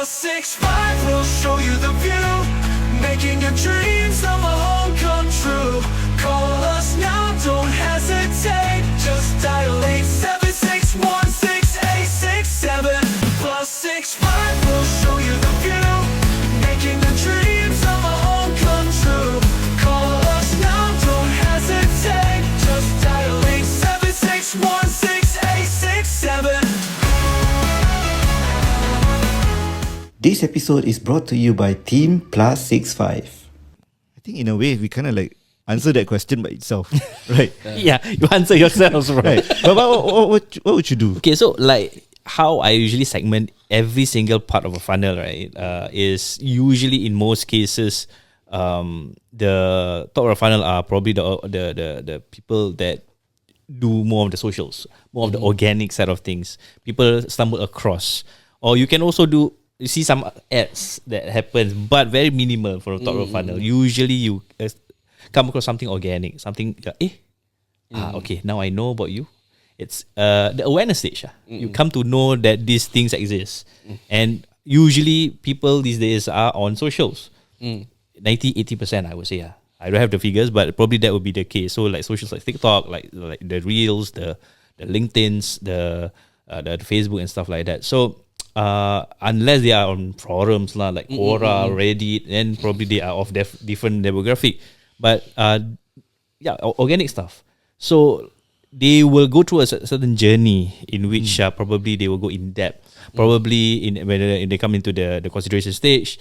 +65 will show you the view, making your dreams of a home come true. Call us now, don't hesitate. Just dial 876-16867. +65 will show you the view, making the dreams of a home come true. Call us now, don't hesitate. Just dial 876-16867. This episode is brought to you by Team +65. I think in a way we kind of like answer that question by itself, right? Yeah, you answer yourselves, Right. But what would you do? Okay, so like how I usually segment every single part of a funnel, right, is usually in most cases, the top of the funnel are probably the people that do more of the socials, more of the organic side of things. People stumble across, or you can also do. You see some ads that happens, but very minimal for the top of the funnel. Usually, you come across something organic, something. Okay, now I know about you. It's the awareness stage. You come to know that these things exist, and usually people these days are on socials. 90-80%, I would say. I don't have the figures, but probably that would be the case. So like socials like TikTok, like the Reels, the LinkedIns, the Facebook and stuff like that. So unless they are on forums like Quora, Reddit, then probably they are of different demographic. But organic stuff. So they will go through a certain journey in which probably they will go in depth. Probably when they come into the consideration stage.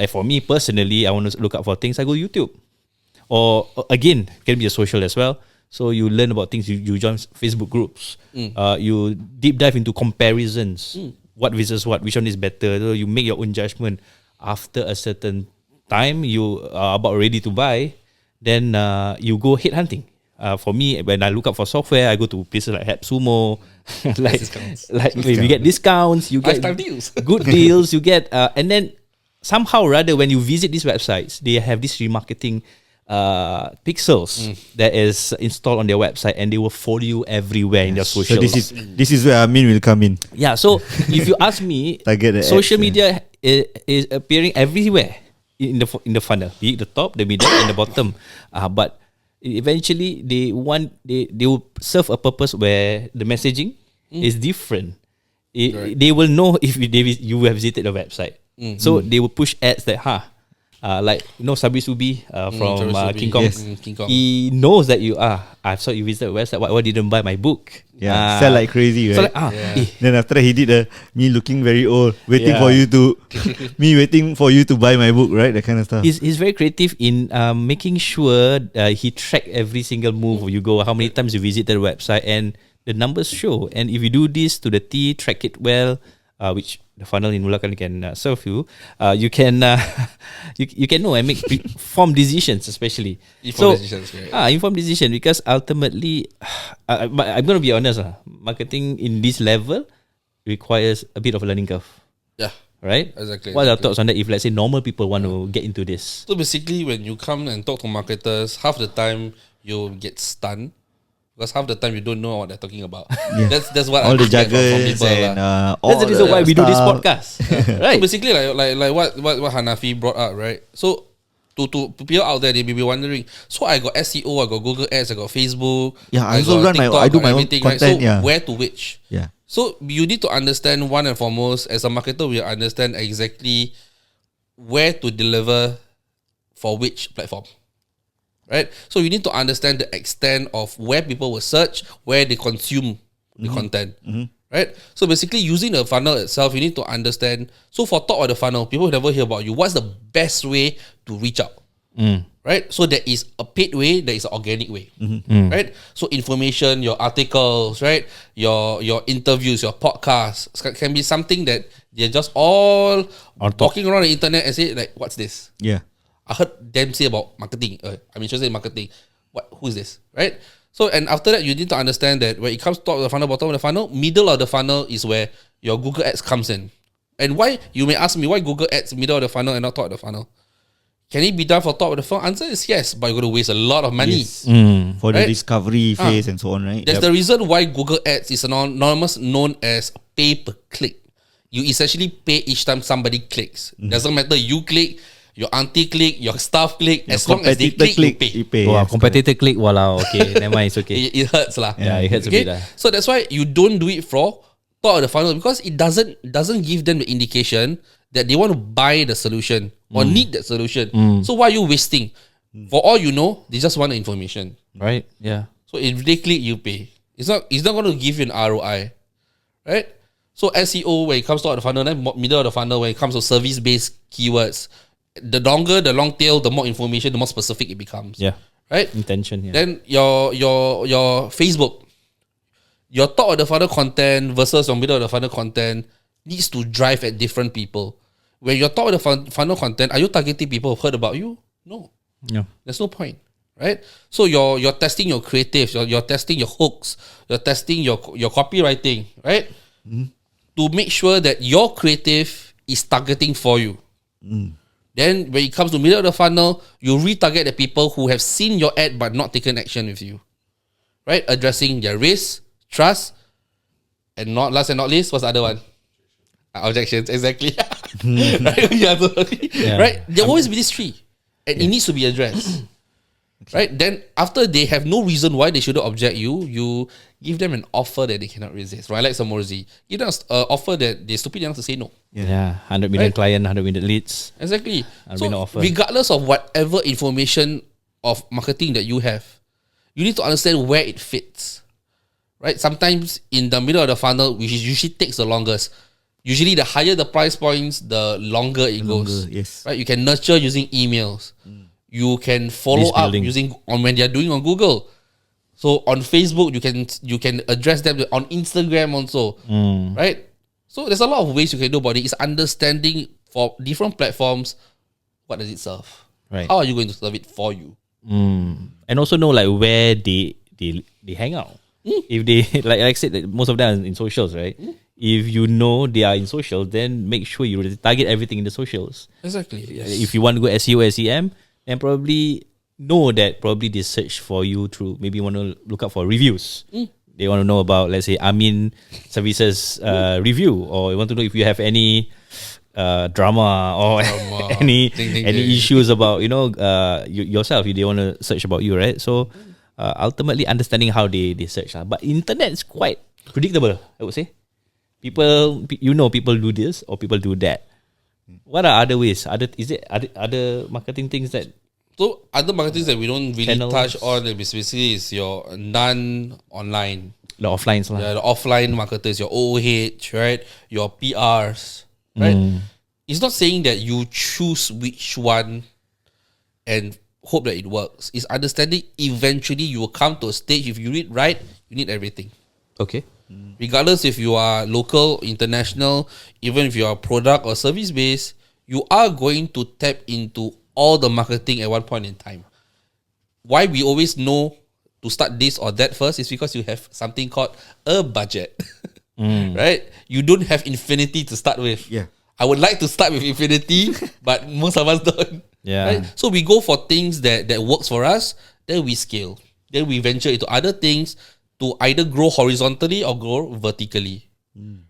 For me personally, I want to look up for things. I go YouTube, or again can be a social as well. So you learn about things. You join Facebook groups. You deep dive into comparisons. What versus what? Which one is better? So you make your own judgment. After a certain time, you are about ready to buy. Then you go head hunting. For me, when I look up for software, I go to places like HelpSumo, you get discounts, you get deals. good deals, you get, and then somehow rather when you visit these websites, they have this remarketing pixels that is installed on their website, and they will follow you everywhere in their socials. So this is where Amin will come in. Yeah. So if you ask me, social media is appearing everywhere in the funnel, be it the top, the middle, and the bottom. But eventually they will serve a purpose where the messaging is different. They will know if you have visited the website. So they will push ads that like Sabri Subi from King Kong. Yes. King Kong. He knows that you are. I saw you visited the website. Why didn't buy my book? Yeah, sell like crazy, right? So Then after that, he did me looking very old, waiting for you to buy my book, right? That kind of stuff. He's very creative in making sure he track every single move you go, how many times you visit the website, and the numbers show. And if you do this to the T, track it well, which the funnel in Mulakan can serve you, you can you can know and make informed decisions, especially. Informed decision, because ultimately, I'm going to be honest, marketing in this level requires a bit of a learning curve. Yeah. Right? Exactly. What are your thoughts on that if, let's say, normal people want to get into this? So basically, when you come and talk to marketers, half the time you get stunned. Because half the time you don't know what they're talking about. That's what all I the get from jargons people. and that's the reason why we do this podcast. Right? So basically, like what Hanafi brought up, right? So to people out there, they may be wondering. So I got SEO, I got Google Ads, I got Facebook. Yeah, I got also TikTok, I do my own everything, content. right? So where to which? Yeah. So you need to understand, one and foremost, as a marketer, we understand exactly where to deliver for which platform. Right? So you need to understand the extent of where people will search, where they consume the content. Right? So basically, using the funnel itself, you need to understand. So for top of the funnel, people never hear about you. What's the best way to reach out? Right? So there is a paid way, there is an organic way. Right? So information, your articles, right? Your interviews, your podcasts can be something that they're just all walking around the internet and say, like, what's this? Yeah. I heard them say about marketing. I'm interested in marketing. Who is this? Right? So, and after that, you need to understand that when it comes to top of the funnel, bottom of the funnel, middle of the funnel is where your Google Ads comes in. And why, you may ask me, why Google Ads middle of the funnel and not top of the funnel? Can it be done for top of the funnel? Answer is yes, but you're going to waste a lot of money. Yes. For the discovery phase and so on, right? That's the reason why Google Ads is anonymous, known as pay per click. you essentially pay each time somebody clicks. Doesn't matter you click, your auntie click, your staff click. As long as they click, you pay. Wow, yes, competitor click. Walao. Okay, never mind. It's okay. It hurts lah. Yeah, it hurts a bit lah. So that's why you don't do it for top of the funnel, because it doesn't give them the indication that they want to buy the solution or need that solution. So why are you wasting? For all you know, they just want the information. Right? Yeah. So if they click, you pay. It's not going to give you an ROI, right? So SEO, when it comes to the funnel, then middle of the funnel, when it comes to service-based keywords, the longer the long tail, the more information, the more specific it becomes. Yeah. Right? Intention. Yeah. Then your Facebook, your top of the funnel content versus your middle of the funnel content needs to drive at different people. When you're top of the funnel content, are you targeting people who've heard about you? No. Yeah. There's no point, right? So you're testing your creatives, you're testing your hooks, you're testing your copywriting, right? To make sure that your creative is targeting for you. Then when it comes to middle of the funnel, you retarget the people who have seen your ad but not taken action with you, right? Addressing their risk, trust, and not last and not least, what's the other one? Objections, exactly. Right? Right? There will always be these three. And it needs to be addressed. Right? Then after they have no reason why they shouldn't object you give them an offer that they cannot resist. Right? Like Samorzi. Give them an offer that they're stupid enough to say no. Yeah. 100 million Right? client, 100 million leads. Exactly. I'll be no So offer. regardless of whatever information of marketing that you have, you need to understand where it fits. Right? Sometimes in the middle of the funnel, which usually takes the longest. Usually the higher the price points, the longer it goes. yes. Right? You can nurture using emails. You can follow List up building. using on when they're doing on Google. So on Facebook, you can address them on Instagram also. Right? So there's a lot of ways you can do about it. It's understanding for different platforms, what does it serve? Right. How are you going to serve it for you? And also know like where they hang out. If they like I said, that most of them are in socials, right? If you know they are in socials, then make sure you target everything in the socials. Exactly. If you want to go SEO, SEM, then probably know that probably they search for you through, maybe you want to look up for reviews. They want to know about, let's say, Amin services review, or you want to know if you have any drama or any issues about yourself. They want to search about you, right? So ultimately understanding how they search. But internet is quite predictable, I would say. People do this or people do that. What are other ways? Is it other marketing things that? So other marketing that we don't really Channels. touch on basically is your non-online. The offlines lah. Yeah, the offline marketers, your OOH, right? Your PRs, right? It's not saying that you choose which one and hope that it works. It's understanding eventually you will come to a stage, if you read right, you need everything. Okay. Regardless if you are local, international, even if you are product or service based, you are going to tap into all the marketing at one point in time. Why we always know to start this or that first is because you have something called a budget. Right? You don't have infinity to start with. Yeah. I would like to start with infinity, but most of us don't. Yeah. Right? So we go for things that works for us, then we scale. Then we venture into other things to either grow horizontally or grow vertically.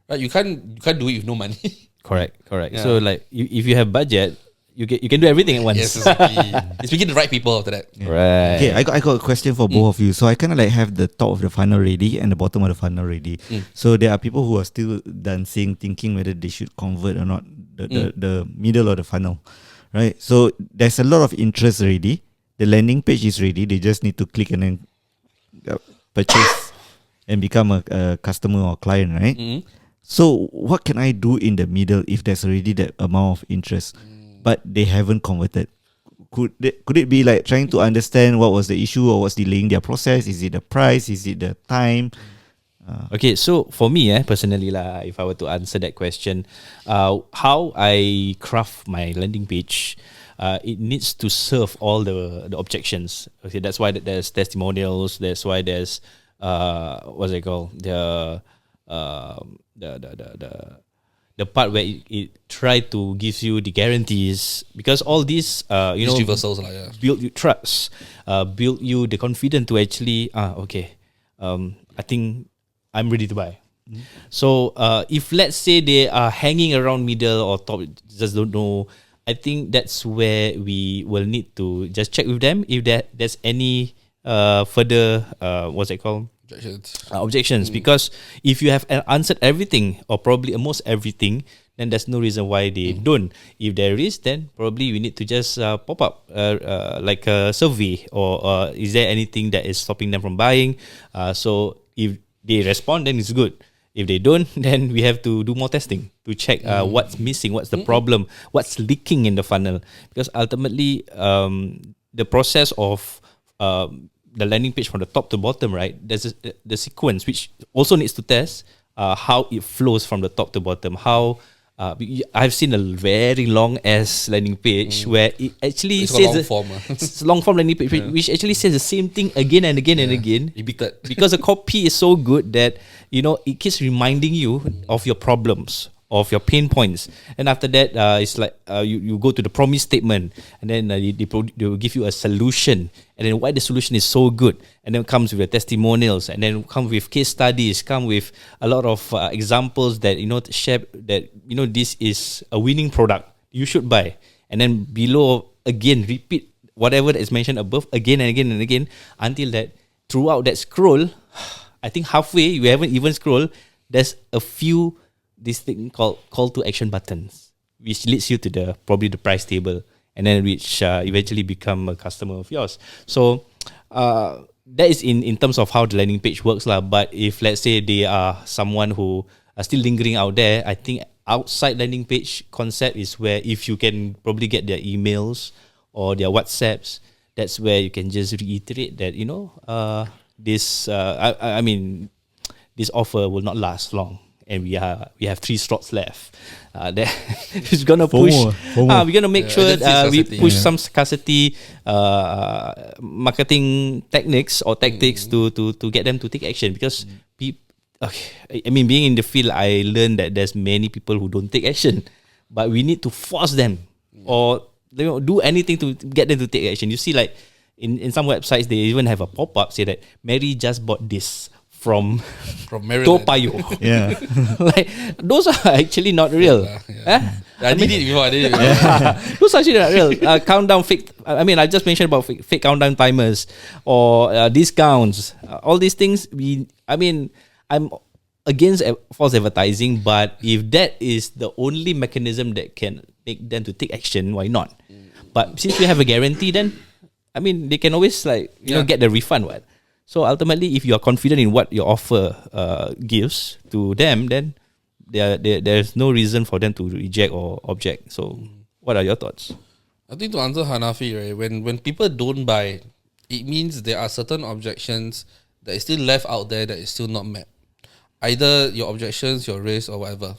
Right? You can't do it with no money. Correct. Yeah. So like if you have budget, you can do everything at once. Yes, exactly. It's picking the right people after that. Right. Okay, I got a question for both of you. So I kind of like have the top of the funnel ready and the bottom of the funnel ready. So there are people who are still dancing, thinking whether they should convert or not the middle of the funnel, right? So there's a lot of interest already. The landing page is ready. They just need to click and then purchase and become a customer or client, right? So what can I do in the middle if there's already that amount of interest, but they haven't converted? Could it be like trying to understand what was the issue or what's delaying their process? Is it the price? Is it the time? Okay, so for me, personally lah, if I were to answer that question, how I craft my landing page, it needs to serve all the objections. Okay, that's why there's testimonials. That's why there's what's it called, the part where it try to give you the guarantees, because all these These reversals, yeah. build you trust, build you the confidence to actually I think I'm ready to buy. So if let's say they are hanging around middle or top, just don't know, I think that's where we will need to just check with them if there's any further what's it called? Objections. Because if you have answered everything or probably almost everything, then there's no reason why they don't. If there is, then probably we need to just pop up like a survey, or is there anything that is stopping them from buying? So if they respond, then it's good. If they don't, then we have to do more testing to check what's missing, what's the problem, what's leaking in the funnel. Because ultimately, the process of the landing page from the top to bottom, right? There's the sequence which also needs to test how it flows from the top to bottom. How I've seen a very long ass landing page where it actually It's says long form. it's long form landing page which actually says the same thing again and again and again. Repeated. Because the copy is so good that it keeps reminding you of your problems, of your pain points, and after that it's like you go to the promise statement, and then they will give you a solution, and then why the solution is so good, and then comes with the testimonials, and then come with case studies, come with a lot of examples that share that this is a winning product, you should buy, and then below again repeat whatever that is mentioned above again and again and again, until that throughout that scroll, I think halfway you haven't even scrolled, there's a few this thing called call to action buttons, which leads you to probably the price table, and then which eventually become a customer of yours. So that is in terms of how the landing page works lah. But if let's say they are someone who are still lingering out there, I think outside landing page concept is where if you can probably get their emails or their WhatsApps, that's where you can just reiterate that this I mean this offer will not last long, and we have 3 slots left. That is gonna push. FOMO. We're gonna make sure we scarcity. push some scarcity marketing techniques or tactics to get them to take action. Because I mean, being in the field, I learned that there's many people who don't take action, but we need to force them or do anything to get them to take action. You see, like in some websites, they even have a pop-up say that Mary just bought this from Maryland. Toa Payoh. Yeah. Like those are actually not real. I did it before. I did it before. Those are actually not real. Countdown fake. I mean, I just mentioned about fake countdown timers or discounts. All these things. I'm against false advertising, but if that is the only mechanism that can make them to take action, why not? But since we have a guarantee, then I mean, they can always get the refund. What? So ultimately, if you are confident in what your offer gives to them, then there's no reason for them to reject or object. So, what are your thoughts? I think to answer Hanafi, right, when people don't buy, it means there are certain objections that is still left out there that is still not met. Either your objections, your race, or whatever,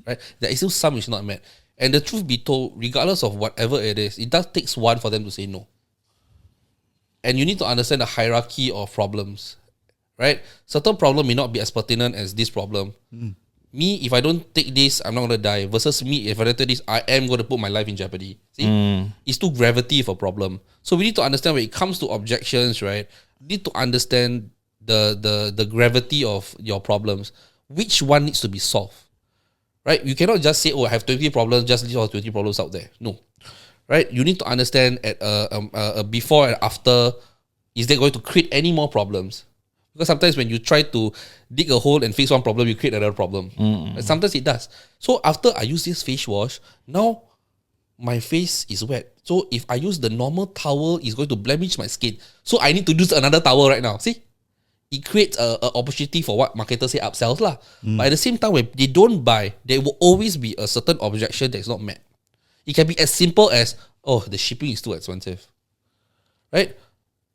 right? There is still some which is not met. And the truth be told, regardless of whatever it is, it does takes one for them to say no. And you need to understand the hierarchy of problems, right? Certain problem may not be as pertinent as this problem. Me, if I don't take this, I'm not going to die. Versus me, if I don't take this, I am going to put my life in jeopardy. See? It's too gravity of a problem. So we need to understand when it comes to objections, right? You need to understand the gravity of your problems. Which one needs to be solved? Right? You cannot just say, I have 20 problems, just leave all 20 problems out there. No. Right? You need to understand at a before and after, is that going to create any more problems? Because sometimes when you try to dig a hole and fix one problem, you create another problem. Sometimes it does. So after I use this face wash, now my face is wet. So if I use the normal towel, it's going to blemish my skin. So I need to use another towel right now. See? It creates an opportunity for what marketers say upsells lah. But at the same time, when they don't buy, there will always be a certain objection that is not met. It can be as simple as, the shipping is too expensive. Right?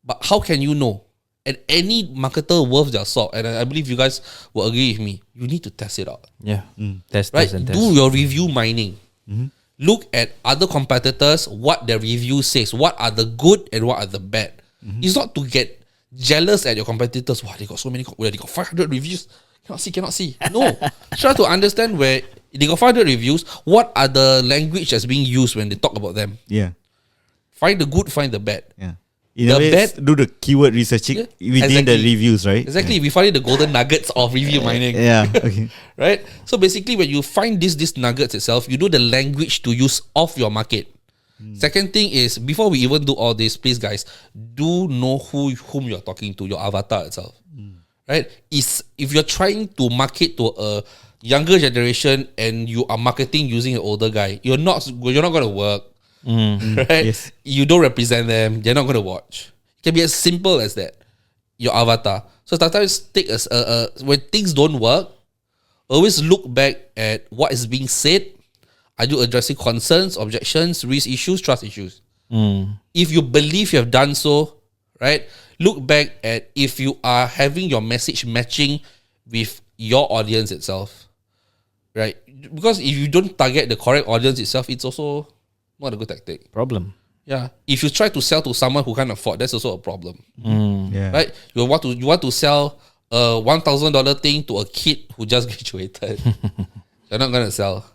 But how can you know? And any marketer worth their salt, and I believe you guys will agree with me, you need to test it out. Yeah. Test, Right? test, and test. Do your review mining. Look at other competitors, what their review says, what are the good and what are the bad. It's not to get jealous at your competitors. Wow, they got so many, they got 500 reviews. Cannot see. No. Try to understand where they got 500 reviews, what are the language that's being used when they talk about them. Yeah. Find the good, find the bad. Yeah. In a The way, do the keyword researching within the exactly. reviews, right? Exactly. We find it the golden nuggets of review mining. Yeah. Okay. Right? So basically, when you find these nuggets itself, you know the language to use of your market. Second thing is, before we even do all this, please guys, do know whom you're talking to, your avatar itself. Right? If you're trying to market to a younger generation and you are marketing using an older guy, you're not gonna work. Right? Yes. You don't represent them, they're not gonna watch. It can be as simple as that. Your avatar. So sometimes take when things don't work, always look back at what is being said. Are you addressing concerns, objections, risk issues, trust issues? If you believe you have done so, right? Look back at if you are having your message matching with your audience itself, right? Because if you don't target the correct audience itself, it's also not a good tactic. Problem. Yeah. If you try to sell to someone who can't afford, that's also a problem. Yeah. Right? You want to sell a $1,000 thing to a kid who just graduated. You're not gonna sell.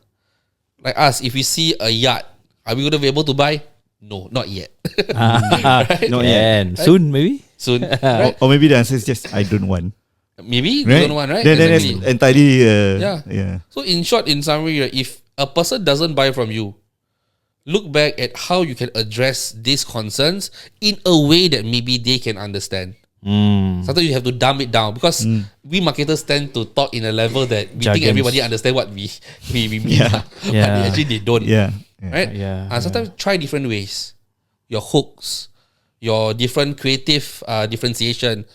Like us, if we see a yacht, are we gonna be able to buy? No, not yet. No, and soon maybe. Soon, right? Or maybe the answer is just I don't want. Maybe you Right? don't want, right? Then that's Exactly. entirely. Yeah. Yeah. So in short, in summary, right, if a person doesn't buy from you, look back at how you can address these concerns in a way that maybe they can understand. Sometimes you have to dumb it down because we marketers tend to talk in a level that we think Jargons. everybody understand what we mean. Yeah. But Yeah. actually they don't. Yeah. Right? Yeah. And sometimes try different ways. Your hooks, your different creative differentiation.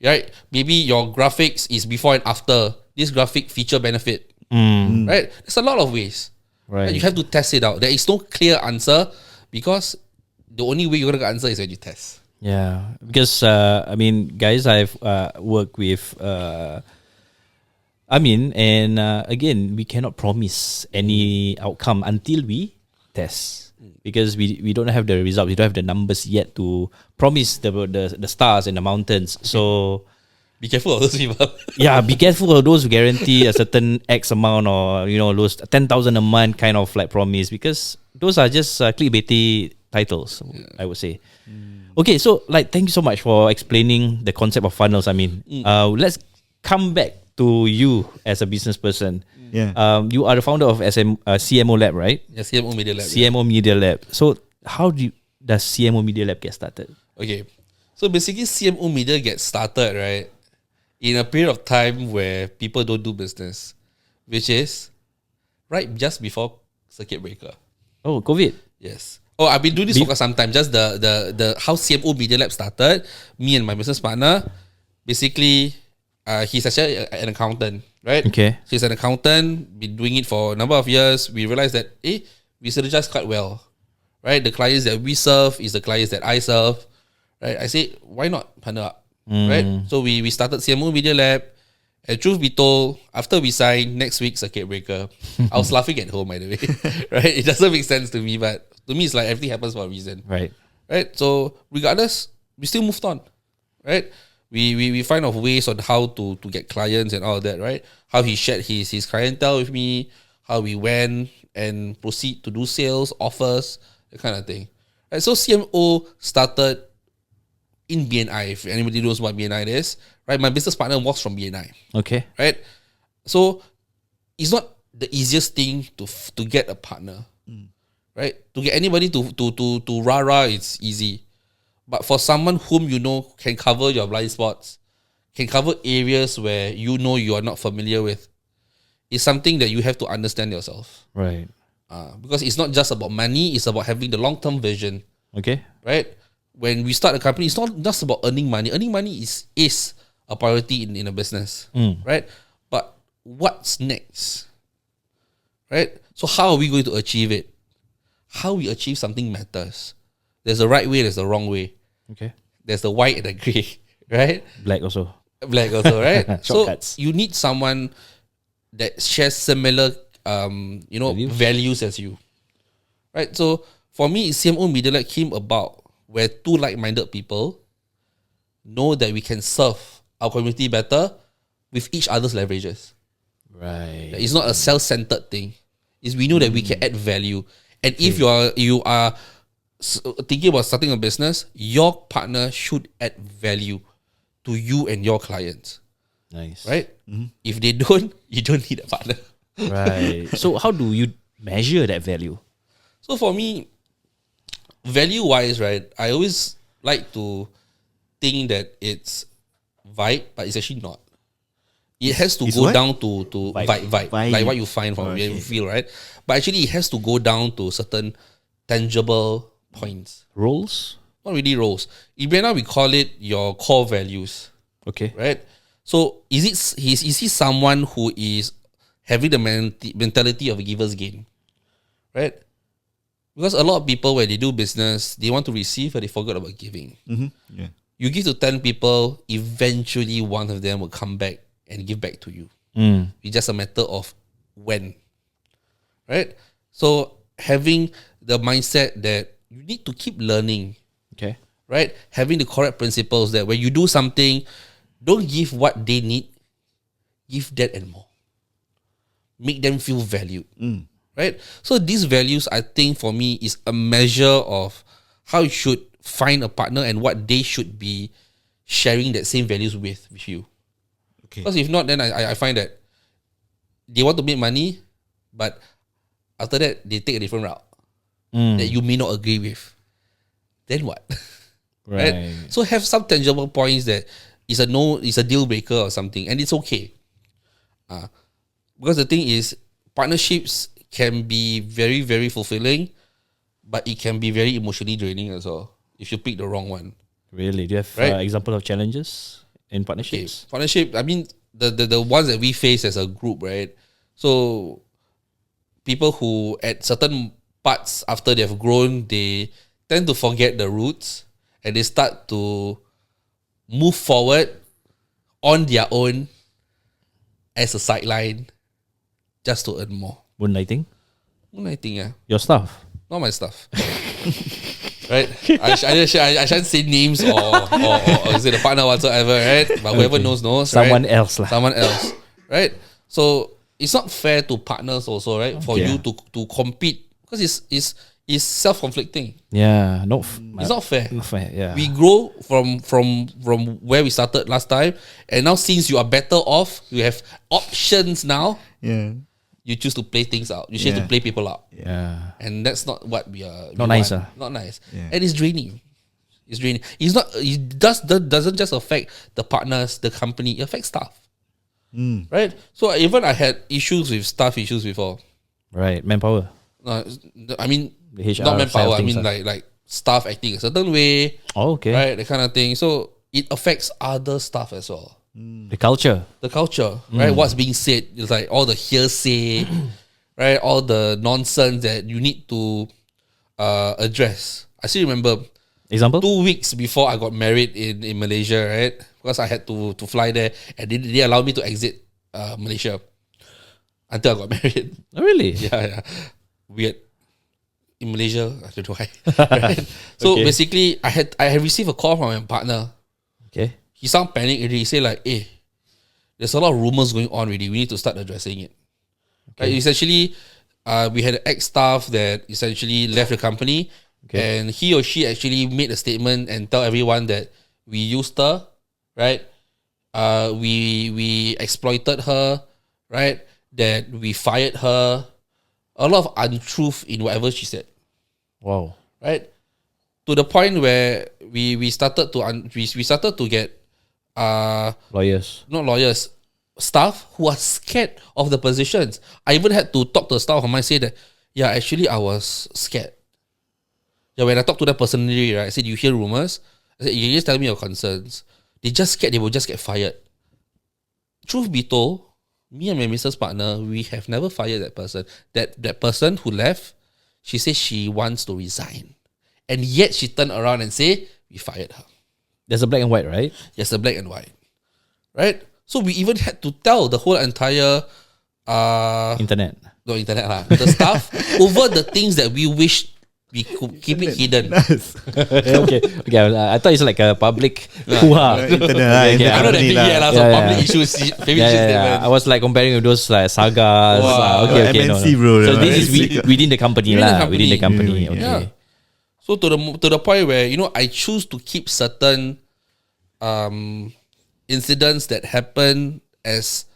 Right? Maybe your graphics is before and after. This graphic feature benefit. Right? There's a lot of ways. Right. You have to test it out. There is no clear answer because the only way you're gonna get answer is when you test. Yeah, because I mean, guys, I've worked with Amin, and again, we cannot promise any outcome until we test, because we don't have the result, we don't have the numbers yet to promise the stars and the mountains. So Be careful of those people. yeah, be careful of those who guarantee a certain X amount, or those 10,000 a month kind of like promise, because those are just clickbaity titles, I would say. Okay, so like thank you so much for explaining the concept of funnels. I mean, let's come back to you as a business person. Yeah. You are the founder of CMO Lab, right? Yeah, CMO Media Lab. CMO Media Lab. So how does CMO Media Lab get started? Okay. So basically CMO Media gets started, right, in a period of time where people don't do business, which is right just before circuit breaker. Oh, COVID. Yes. Oh, I've been doing this for some time. Just the how CMO Media Lab started. Me and my business partner, basically, he's actually an accountant, right? Okay. So he's an accountant. Been doing it for a number of years. We realized that we synergize quite well, right? The clients that we serve is the clients that I serve, right? I say, why not partner up, right? So we started CMO Media Lab. And truth be told, after we signed, next week circuit breaker, I was laughing at home, by the way, right? It doesn't make sense to me, but to me, it's like everything happens for a reason, Right. right? So regardless, we still moved on, right? We find of ways on how to get clients and all that, right? How he shared his clientele with me, how we went and proceed to do sales, offers, that kind of thing. Right? So CMO started in BNI. If anybody knows what BNI is, right? My business partner was from BNI, Okay. right? So it's not the easiest thing to get a partner, right? To get anybody to rah-rah, it's easy. But for someone whom you know can cover your blind spots, can cover areas where you know you are not familiar with, it's something that you have to understand yourself. Right. Because it's not just about money, it's about having the long-term vision, Okay. right? When we start a company, it's not just about earning money. Earning money is a priority in a business, right? But what's next, right? So how are we going to achieve it? How we achieve something matters. There's a right way, there's a wrong way. Okay. There's the white and the gray, right? Black also. Black also, right? So Shortcuts. you need someone that shares similar, values as you, right? So for me, CMO Media Lab came about where two like-minded people know that we can serve our community better with each other's leverages. Right. It's not a self-centered thing. It's we know that we can add value, and if you are thinking about starting a business, your partner should add value to you and your clients, Nice. right? If they don't, you don't need a partner. Right. So how do you measure that value? So for me, value-wise, right, I always like to think that it's vibe, but it's actually not. It has to It's go what? down to vibe, Vibe. like what you find from where you feel, right? But actually, it has to go down to certain tangible points. Roles? Not really roles. In Vienna, we call it your core values, Okay. right? So is he someone who is having the mentality of a giver's gain, right? Because a lot of people, when they do business, they want to receive and they forget about giving. Yeah. You give to 10 people, eventually one of them will come back and give back to you. It's just a matter of when, right? So having the mindset that you need to keep learning, Okay. right? Having the correct principles that when you do something, don't give what they need, give that and more. Make them feel valued, right? So these values, I think for me, is a measure of how you should find a partner and what they should be sharing that same values with you. Okay. Because if not, then I find that they want to make money, but after that, they take a different route that you may not agree with. Then what? Right? So have some tangible points that is a deal breaker or something, and it's okay. Because the thing is, partnerships can be very, very fulfilling, but it can be very emotionally draining as well if you pick the wrong one. Really? Do you have Right. example of challenges in Okay. partnerships? Partnership, I mean, the ones that we face as a group, right? So people who at certain parts after they've grown, they tend to forget the roots and they start to move forward on their own as a sideline just to earn more. Moonlighting? Moonlighting, yeah. Your stuff? Not my stuff. Right? I shan't say names or say the partner whatsoever, right? But whoever knows. Someone right? else lah. Someone else. Right? So it's not fair to partners also, right? For Okay. you to compete. Because it's self-conflicting. Yeah. It's not fair. Not fair. Yeah. We grow from where we started last time, and now since you are better off, you have options now. Yeah. You choose to play things out. You choose to Yeah. play people out. yeah. And that's not what we are. Not nice, ah. Not nice. Yeah. And it's draining. It's draining. It's not. That doesn't just affect the partners, the company. It affects staff. Right. So even I had staff issues before. Right. Manpower. I mean, The HR not manpower. side of I mean, things, like staff acting a certain way. Oh, okay. Right. That kind of thing. So it affects other staff as well. The culture. The culture, right? What's being said is like all the hearsay, right? All the nonsense that you need to address. I still remember Example? 2 weeks before I got married in Malaysia, right? Because I had to fly there, and they allowed me to exit Malaysia until I got married. Oh, really? Yeah. Weird. In Malaysia, I don't know why. Right? So Okay. basically, I had received a call from my partner. Okay. He sound panicked already. He say like, "Hey, there's a lot of rumors going on already. We need to start addressing it." Right? Essentially, we had an ex-staff that essentially left the company, and he or she actually made a statement and tell everyone that we used her, right? We exploited her, right? That we fired her. A lot of untruth in whatever she said, Wow. right? To the point where we started to get Lawyers. not lawyers, staff who are scared of the positions. I even had to talk to a staff of mine, say that, yeah, actually I was scared. Yeah, when I talked to them personally, right, I said, you hear rumors? I said, you just tell me your concerns. They just scared they will just get fired. Truth be told, me and my business partner, we have never fired that person. That person who left, she says she wants to resign. And yet she turned around and say, we fired her. There's a black and white, right? Yes, the black and white. Right? So we even had to tell the whole entire Internet. no internet lah, the staff over the things that we wish we could keep it hidden. Okay. I thought it's like a public hoo-ha. Internet lah. Okay, I know that big internet yeah, lah. so Yeah, public yeah. issues, maybe I was like comparing with those like sagas. Wow. Okay, MNC, no. bro. So this is MNC. within the company Within the lah. company. Within the company. Yeah. Okay. Yeah. So to the point where I choose to keep certain incidents that happen as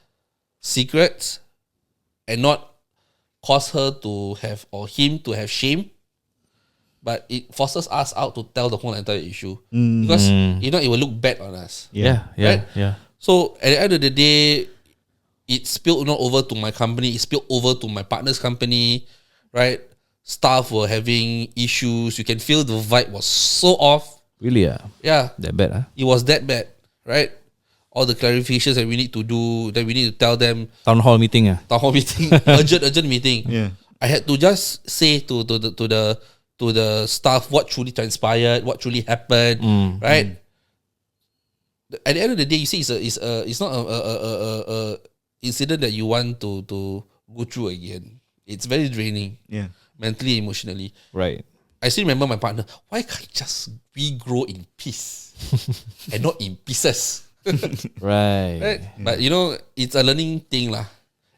secrets and not cause her to have or him to have shame, but it forces us out to tell the whole entire issue because it will look bad on us. Yeah. Right? Yeah. So at the end of the day, it spilled not over to my company, it spilled over to my partner's company, right? Staff were having issues. You can feel the vibe was so off. Really? Yeah, That bad, huh? it was that bad, right? All the clarifications that we need to do, that we need to tell them. Town hall meeting, Town hall meeting, urgent meeting. Yeah. I had to just say to the staff what truly transpired, what truly happened, right? At the end of the day, you see, it's not a incident that you want to go through again. It's very draining, Yeah. mentally, emotionally. Right. I still remember my partner. Why can't just we grow in peace and not in pieces? Right. Right? But it's a learning thing lah.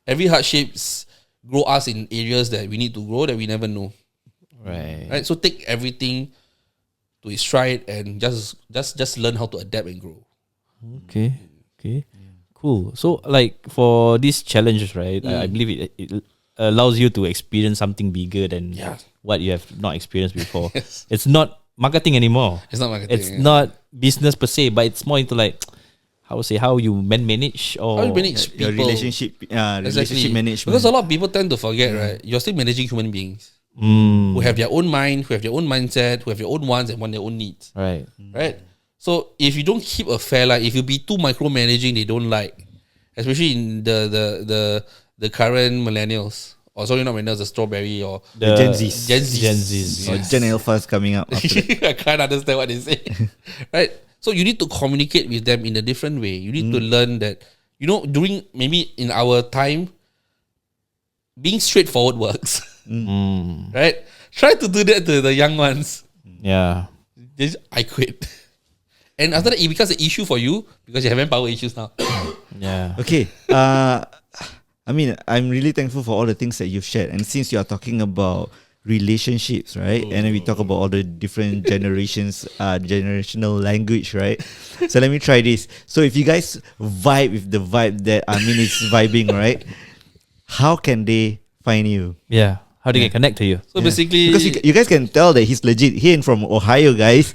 Every hardships grow us in areas that we need to grow that we never know. Right. Right? So take everything to its stride and just learn how to adapt and grow. Okay. Cool. So, like, for these challenges, right? I believe it allows you to experience something bigger than what you have not experienced before. Yes. It's not marketing anymore. It's not marketing. It's not business per se, but it's more into like how you manage or How you manage people. Your relationship management. Because a lot of people tend to forget, right? You're still managing human beings who have their own mind, who have their own mindset, who have their own wants and want their own needs. right. Right? So if you don't keep a fair light, if you be too micromanaging, they don't like. Especially in the current millennials. Or sorry, not millennials, the strawberry or The Gen Zs. Gen Zs. Gen Zs. Or Gen Alphas coming up after that. I can't understand what they say. Right? So you need to communicate with them in a different way. You need to learn that, during maybe in our time, being straightforward works. Right? Try to do that to the young ones. Yeah. I quit. And after that, it becomes an issue for you because you have manpower issues now. Yeah. Okay. I mean, I'm really thankful for all the things that you've shared. And since you are talking about relationships, right? And then we talk about all the different generations, generational language, right? So let me try this. So if you guys vibe with the vibe that Amin is vibing, right? How can they find you? Yeah. How do they connect to you? So basically, Because you guys can tell that he's legit. He ain't from Ohio, guys.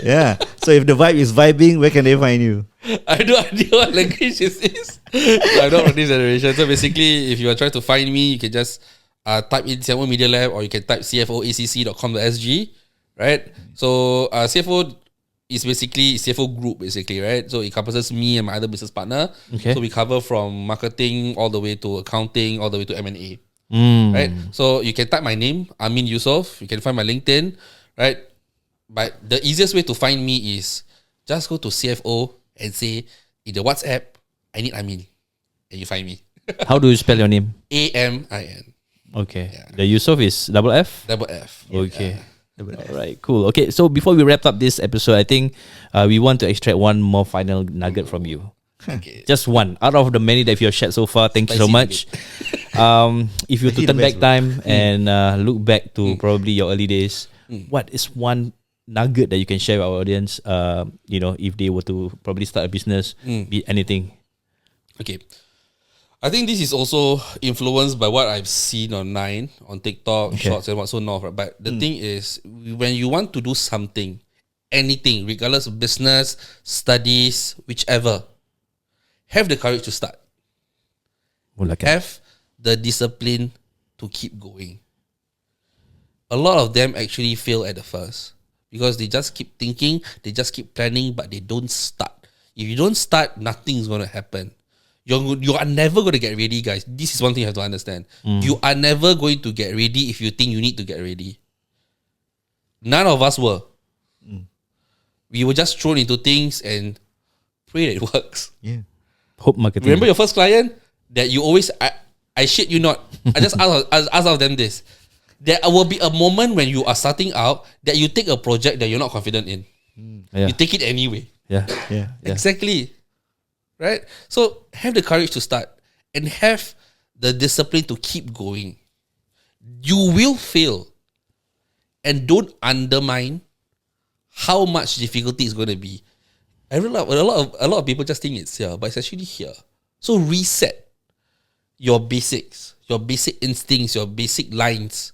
Yeah. So if the vibe is vibing, where can they find you? I have no idea what language this is. So I'm not from this generation. So basically, if you are trying to find me, you can just type in CFO Media Lab or you can type cfoacc.com.sg, right? So CFO is basically CFO group, basically, right? So it encompasses me and my other business partner. Okay. So we cover from marketing all the way to accounting, all the way to M&A. Right? So you can type my name, Amin Yusoff. You can find my LinkedIn, right? But the easiest way to find me is just go to CFO and say in the WhatsApp, I need Amin. And you find me. How do you spell your name? AMIN. Okay. The Yusoff is double F? Double F. Okay. All right, cool. Okay, so before we wrap up this episode, I think we want to extract one more final nugget from you. Okay. Just one out of the many that you have shared so far. Thank you so Spicy much. If you were to He the turn back best, time and look back to probably your early days, what is one nugget that you can share with our audience? If they were to probably start a business, be anything. Okay. I think this is also influenced by what I've seen online, on TikTok, Shorts and whatsoever. But the thing is, when you want to do something, anything, regardless of business, studies, whichever, have the courage to start. Have the discipline to keep going. A lot of them actually fail at the first because they just keep thinking, they just keep planning, but they don't start. If you don't start, nothing's going to happen. You are never going to get ready, guys. This is one thing you have to understand. You are never going to get ready if you think you need to get ready. None of us were. We were just thrown into things and pray that it works. Yeah. Hope marketing. Remember your first client that you always, I shit you not. I just ask of them this. There will be a moment when you are starting out that you take a project that you're not confident in. Yeah. You take it anyway. Yeah. Yeah. Exactly. Right? So have the courage to start and have the discipline to keep going. You will fail. and don't undermine how much difficulty it's going to be. I realize a lot of people just think it's here, but it's actually here. So reset your basics, your basic instincts, your basic lines.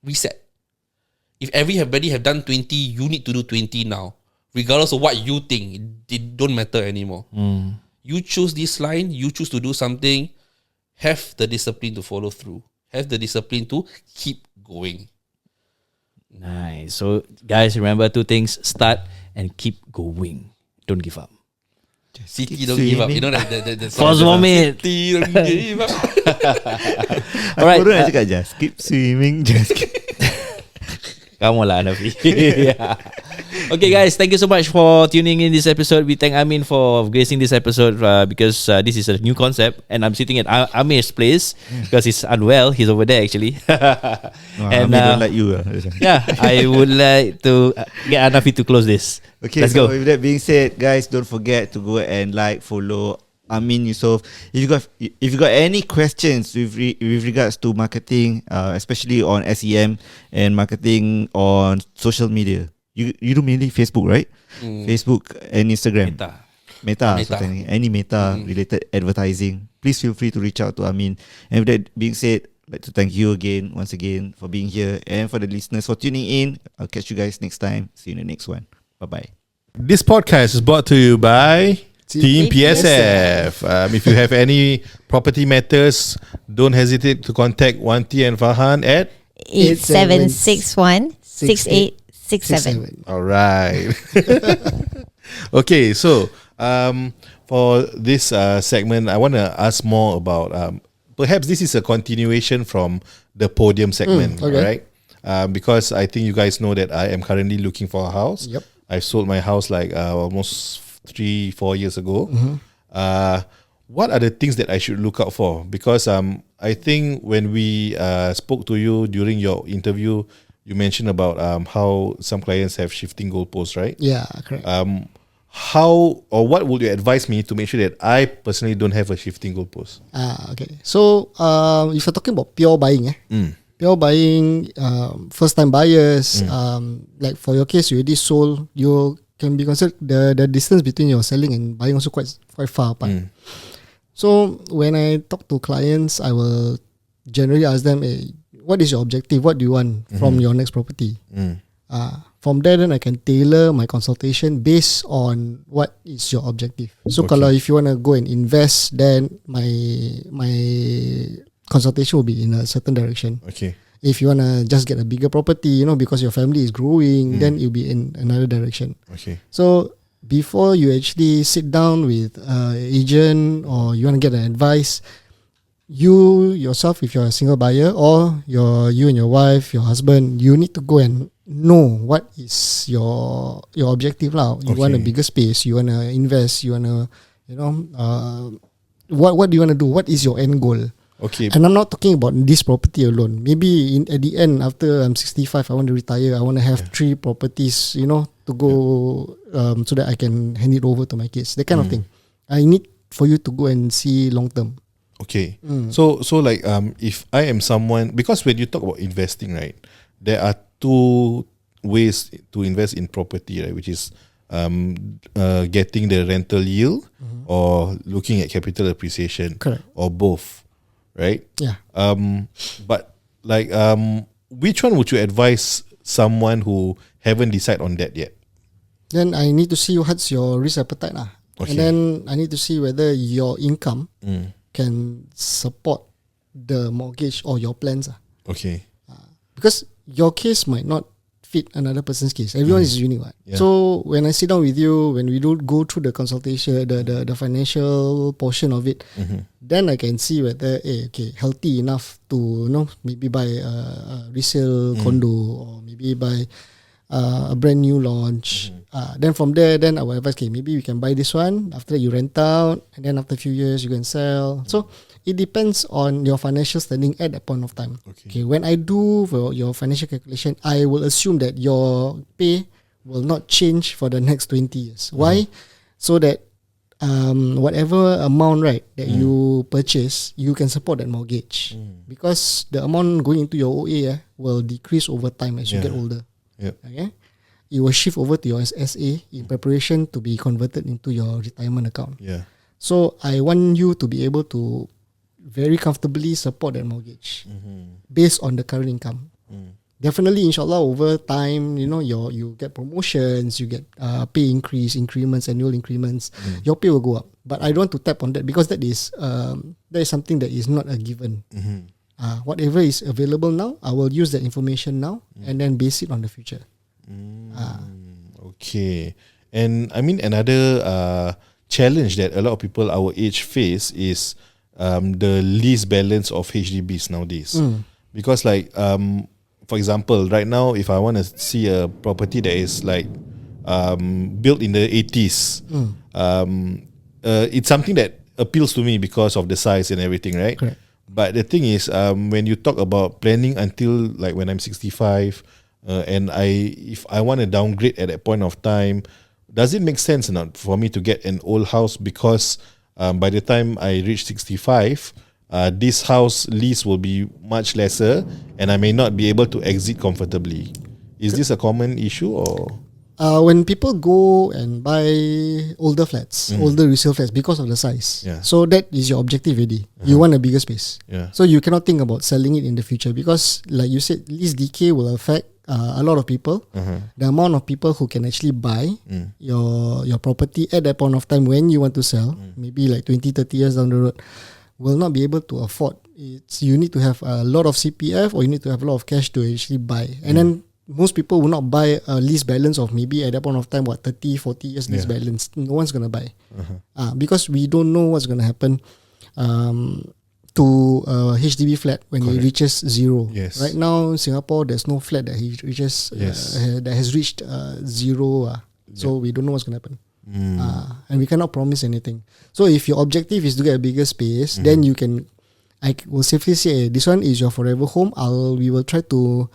Reset. If everybody have done 20, you need to do 20 now. Regardless of what you think, it don't matter anymore. You choose this line, you choose to do something, have the discipline to follow through. Have the discipline to keep going. Nice. So, guys, remember 2 things: start and keep going. Don't give up. City don't give up. You know that the Pause song. moment. City don't give up. All right. Aku nak cakap just keep swimming, just keep. Kamu lah, Nafi. Yeah. Okay, guys, thank you so much for tuning in this episode. We thank Amin for gracing this episode because this is a new concept, and I'm sitting at Amir's place because he's unwell. He's over there actually. I don't like you. Yeah, I would like to get Nafi to close this. Okay, Let's so go. with that being said, guys, don't forget to go and like, follow Amin, Yusoff. If you got any questions with regards to marketing, especially on SEM and marketing on social media, you do mainly Facebook, right? Facebook and Instagram. Meta. So any meta related advertising, please feel free to reach out to Amin. And with that being said, I'd like to thank you once again for being here, and for the listeners for tuning in. I'll catch you guys next time. See you in the next one. Bye-bye. This podcast is brought to you by Team PSF. If you have any property matters, don't hesitate to contact Wanti and Farhan at 8761-6867. All right. Okay, so for this segment, I want to ask more about perhaps this is a continuation from the podium segment, right? Because I think you guys know that I am currently looking for a house. Yep. I sold my house like almost 3-4 years ago. What are the things that I should look out for? Because I think when we spoke to you during your interview, you mentioned about how some clients have shifting goalposts, right? Yeah, correct. How or what would you advise me to make sure that I personally don't have a shifting goalpost? Okay. So if you're talking about pure buying, pure buying, first time buyers, like for your case, you already sold, you can be considered the distance between your selling and buying also quite far apart. So when I talk to clients, I will generally ask them, hey, what is your objective? What do you want from your next property? From there, then I can tailor my consultation based on what is your objective. So kalau if you want to go and invest, then my consultation will be in a certain direction. Okay. If you want to just get a bigger property, because your family is growing, then it'll be in another direction. Okay. So before you actually sit down with an agent or you want to get an advice, you yourself, if you're a single buyer, or you and your wife, your husband, you need to go and know what is your objective now. You want a bigger space, you want to invest, you want to, what do you want to do? What is your end goal? Okay. And I'm not talking about this property alone. Maybe at the end, after I'm 65, I want to retire. I want to have 3 properties, to go so that I can hand it over to my kids. That kind of thing. I need for you to go and see long term. Okay. So like if I am someone, because when you talk about investing, right, there are 2 ways to invest in property, right, which is getting the rental yield or looking at capital appreciation. Correct. Or both, right? Yeah. But like which one would you advise someone who haven't decided on that yet? Then I need to see what's your risk appetite lah. Okay. And then I need to see whether your income can support the mortgage or your plans lah. Okay. Because your case might not fit another person's case. Everyone is unique, right? Yeah. So when I sit down with you, when we do go through the consultation, the financial portion of it, then I can see whether healthy enough to maybe buy a resale condo or maybe buy a brand new launch. Then from there, then I will advise, maybe we can buy this one. After that, you rent out, and then after a few years, you can sell. So it depends on your financial standing at that point of time. Okay. When I do your financial calculation, I will assume that your pay will not change for the next 20 years. Why? So that whatever amount right that you purchase, you can support that mortgage because the amount going into your OA will decrease over time as you get older. Yep. Okay, it will shift over to your SA in preparation to be converted into your retirement account. Yeah. So I want you to be able to very comfortably support that mortgage based on the current income. Definitely, inshallah, over time, you know, you get promotions, you get pay increments, annual increments. Your pay will go up. But I don't want to tap on that because that is something that is not a given. Whatever is available now, I will use that information now and then base it on the future. Okay. And I mean, another challenge that a lot of people our age face is the lease balance of HDBs nowadays. Because like, for example, right now, if I want to see a property that is like built in the 80s, it's something that appeals to me because of the size and everything, right? Correct. But the thing is, when you talk about planning until like when I'm 65, and if I want to downgrade at that point of time, does it make sense or not for me to get an old house because by the time I reach 65, this house lease will be much lesser and I may not be able to exit comfortably. Is this a common issue or? When people go and buy older flats, older resale flats because of the size. Yeah. So that is your objective already. You want a bigger space. Yeah. So you cannot think about selling it in the future because like you said, lease decay will affect a lot of people. The amount of people who can actually buy your property at that point of time when you want to sell, maybe like 20, 30 years down the road, will not be able to afford. You need to have a lot of CPF or you need to have a lot of cash to actually buy. And then most people will not buy a lease balance of maybe at that point of time, 30, 40 years lease balance. No one's going to buy. Because we don't know what's going to happen to a HDB flat when it reaches zero. Yes. Right now in Singapore, there's no flat that reaches that has reached zero. So we don't know what's going to happen. And we cannot promise anything. So if your objective is to get a bigger space, then you can, I will safely say, this one is your forever home. We will try to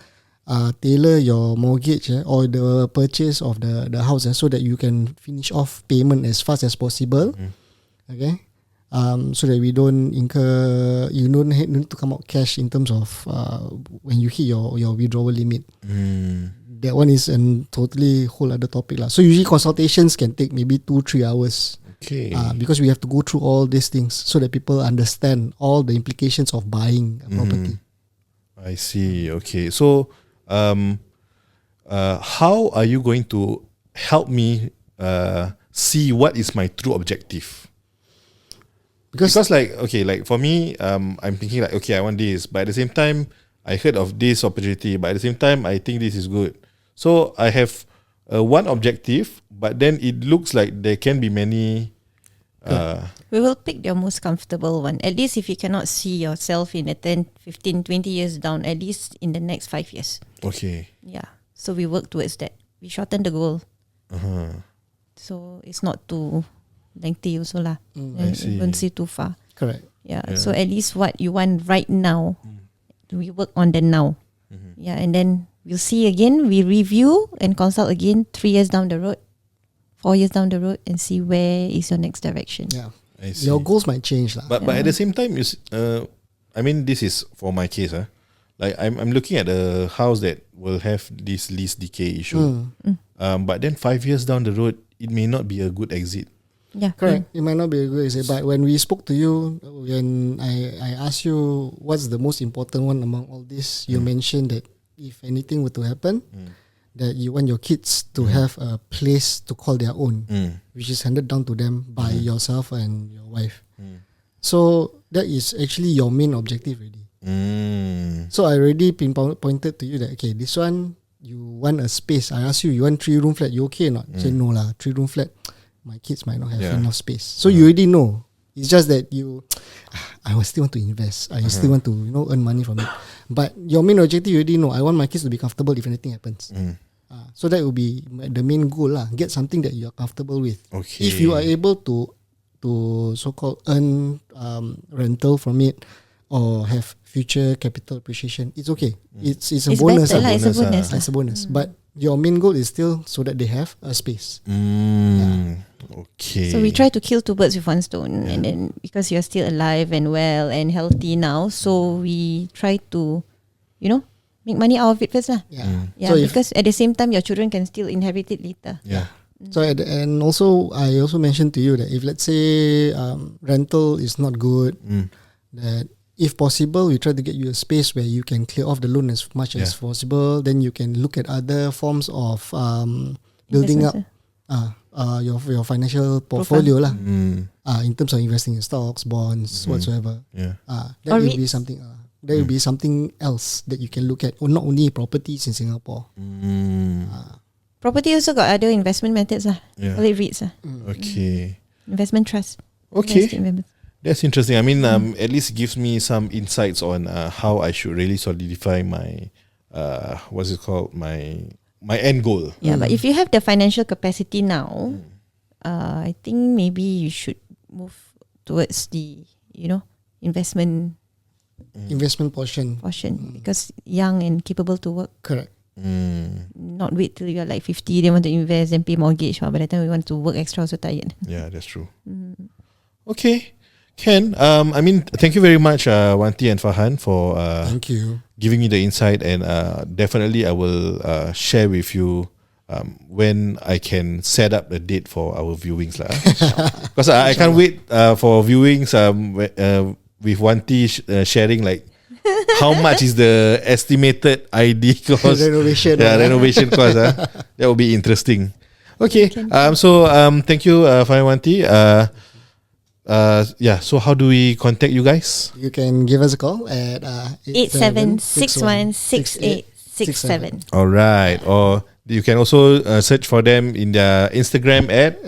tailor your mortgage or the purchase of the house so that you can finish off payment as fast as possible. Okay, so that we don't incur, you don't need to come out cash in terms of when you hit your withdrawal limit. That one is a totally whole other topic lah. So usually consultations can take maybe 2-3 hours. Okay. Because we have to go through all these things so that people understand all the implications of buying a property. I see. Okay. So, how are you going to help me see what is my true objective? Because like, okay, like for me, I'm thinking like, okay, I want this, but at the same time, I heard of this opportunity, but at the same time, I think this is good. So I have one objective, but then it looks like there can be many. We will pick your most comfortable one. At least if you cannot see yourself in a 10, 15, 20 years down, at least in the next 5 years. Okay. Yeah. So we work towards that. We shorten the goal. So it's not too lengthy also lah. I see. Don't see too far. Correct. Yeah. So at least what you want right now, we work on the now. Yeah. And then we'll see again. We review and consult again 3 years down the road, 4 years down the road, and see where is your next direction. Yeah. I see. Your goals might change lah. But at the same time, I mean, this is for my case. Like I'm looking at a house that will have this lease decay issue. But then 5 years down the road, it may not be a good exit. Yeah. Correct. It might not be a good example, but when we spoke to you, when I asked you what's the most important one among all this, you mentioned that if anything were to happen, that you want your kids to have a place to call their own, which is handed down to them by yourself and your wife. So that is actually your main objective already. So I already pointed to you that, okay, this one, you want a space. I asked you, you want 3-room flat, you okay or not? You say no lah, 3-room flat, my kids might not have enough space. So you already know. It's just that I will still want to invest. I still want to earn money from it. But your main objective, you already know. I want my kids to be comfortable if anything happens. So that will be the main goal lah. Get something that you are comfortable with. Okay. If you are able to so-called earn rental from it or have future capital appreciation, it's okay. It's a bonus. Better lah, it's a bonus, bonus. It's a bonus. But your main goal is still so that they have a space. Okay. So we try to kill two birds with one stone, and then because you're still alive and well and healthy now, so we try to, make money out of it first lah. Yeah. Yeah, So if- because at the same time your children can still inherit it later. Yeah. So and also I also mentioned to you that if let's say rental is not good, that if possible we try to get you a space where you can clear off the loan as much as possible. Then you can look at other forms of building up your financial portfolio lah. In terms of investing in stocks, bonds, whatsoever. Yeah. That Or will be REITs. something. That will be something else that you can look at. Or not only properties in Singapore. Property also got other investment methods lah. Yeah. Call it REITs lah. Okay. Investment trust. Okay. Invest in investment. That's interesting. I mean, at least it gives me some insights on how I should really solidify my what's it called, my end goal. Yeah, but if you have the financial capacity now, I think maybe you should move towards the investment Investment portion. because young and capable to work. Correct. Not wait till you're like 50, then want to invest and pay mortgage. By the time we want to work extra, so tired. Yeah, that's true. Okay. Ken, I mean, thank you very much, Wanti and Farhan, for Thank you. giving me the insight, and definitely I will share with you when I can set up a date for our viewings lah. Because I can't wait for viewings with Wanti sharing like how much is the estimated ID cost, Renovation. renovation cost. That will be interesting. Okay, so thank you, Farhan Wanti. So how do we contact you guys? You can give us a call at 87616867. All right, or you can also search for them in their Instagram at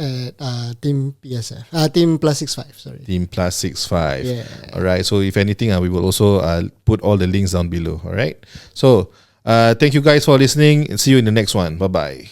Team PSF. Team +65. Sorry. Team +65. Yeah. All right. So if anything, we will also put all the links down below. All right. So thank you guys for listening, and see you in the next one. Bye bye.